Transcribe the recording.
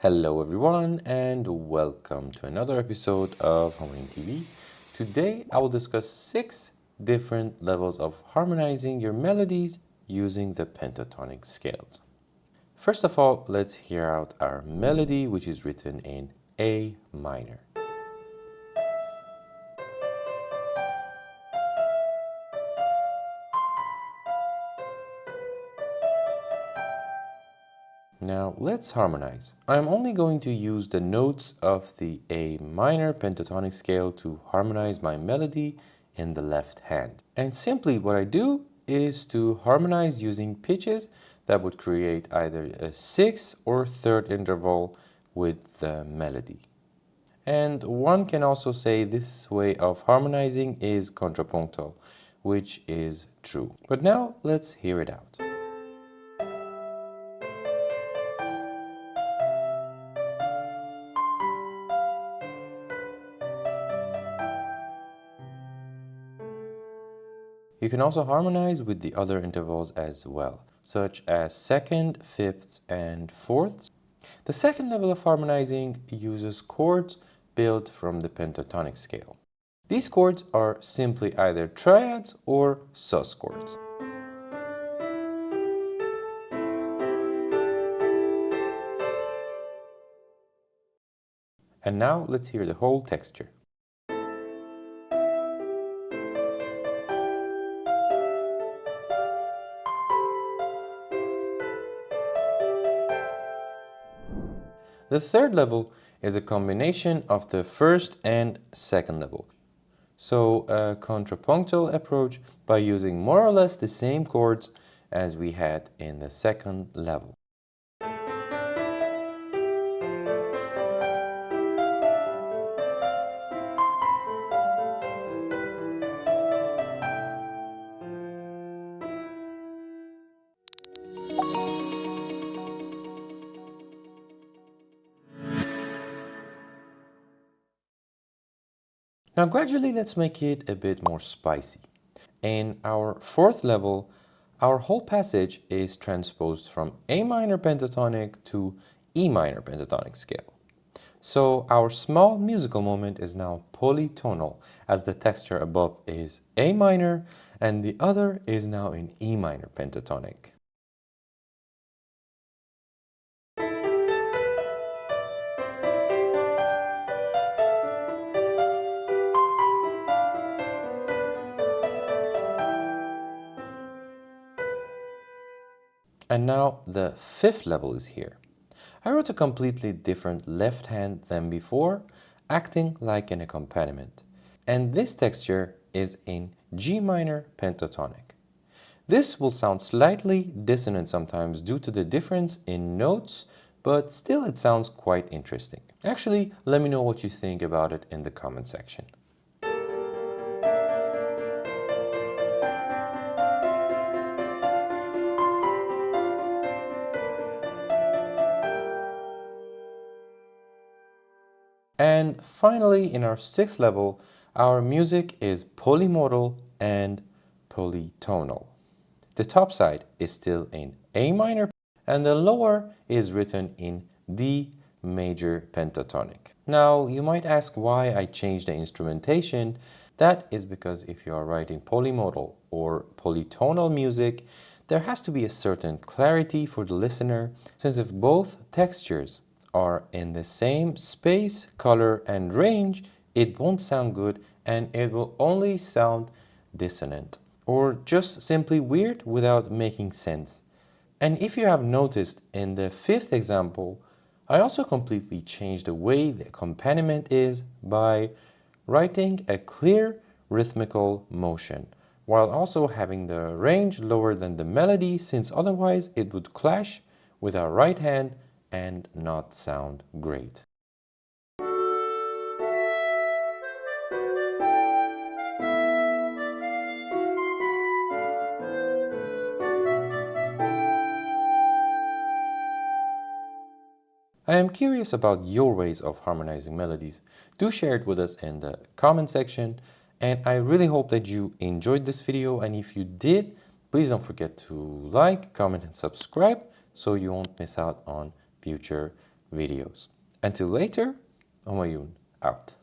Hello everyone and welcome to another episode of Harmony TV. Today I will discuss 6 different levels of harmonizing your melodies using the pentatonic scales. First of all, let's hear out our melody, which is written in A minor. Now let's harmonize. I'm only going to use the notes of the A minor pentatonic scale to harmonize my melody in the left hand. And simply what I do is to harmonize using pitches that would create either a 6th or 3rd interval with the melody. And one can also say this way of harmonizing is contrapuntal, which is true. But now let's hear it out. You can also harmonize with the other intervals as well, such as 2nd, 5th, and 4th. The second level of harmonizing uses chords built from the pentatonic scale. These chords are simply either triads or sus chords. And now let's hear the whole texture. The third level is a combination of the first and second level. So a contrapuntal approach by using more or less the same chords as we had in the second level. Now gradually let's make it a bit more spicy. In our fourth level, our whole passage is transposed from A minor pentatonic to E minor pentatonic scale. So our small musical moment is now polytonal, as the texture above is A minor and the other is now in E minor pentatonic. And now the fifth level is here. I wrote a completely different left hand than before, acting like an accompaniment. And this texture is in G minor pentatonic. This will sound slightly dissonant sometimes due to the difference in notes, but still it sounds quite interesting. Actually, let me know what you think about it in the comment section. And finally, in our sixth level, our music is polymodal and polytonal. The top side is still in A minor and the lower is written in D major pentatonic. Now, you might ask why I changed the instrumentation. That is because if you are writing polymodal or polytonal music, there has to be a certain clarity for the listener, since if both textures are in the same space, color, and range, it won't sound good and it will only sound dissonant or just simply weird without making sense. And if you have noticed in the fifth example, I also completely changed the way the accompaniment is by writing a clear rhythmical motion while also having the range lower than the melody, since otherwise it would clash with our right hand and not sound great. I am curious about your ways of harmonizing melodies. Do share it with us in the comment section, and I really hope that you enjoyed this video, and if you did, please don't forget to like, comment, and subscribe so you won't miss out on future videos. Until later, Omayun out.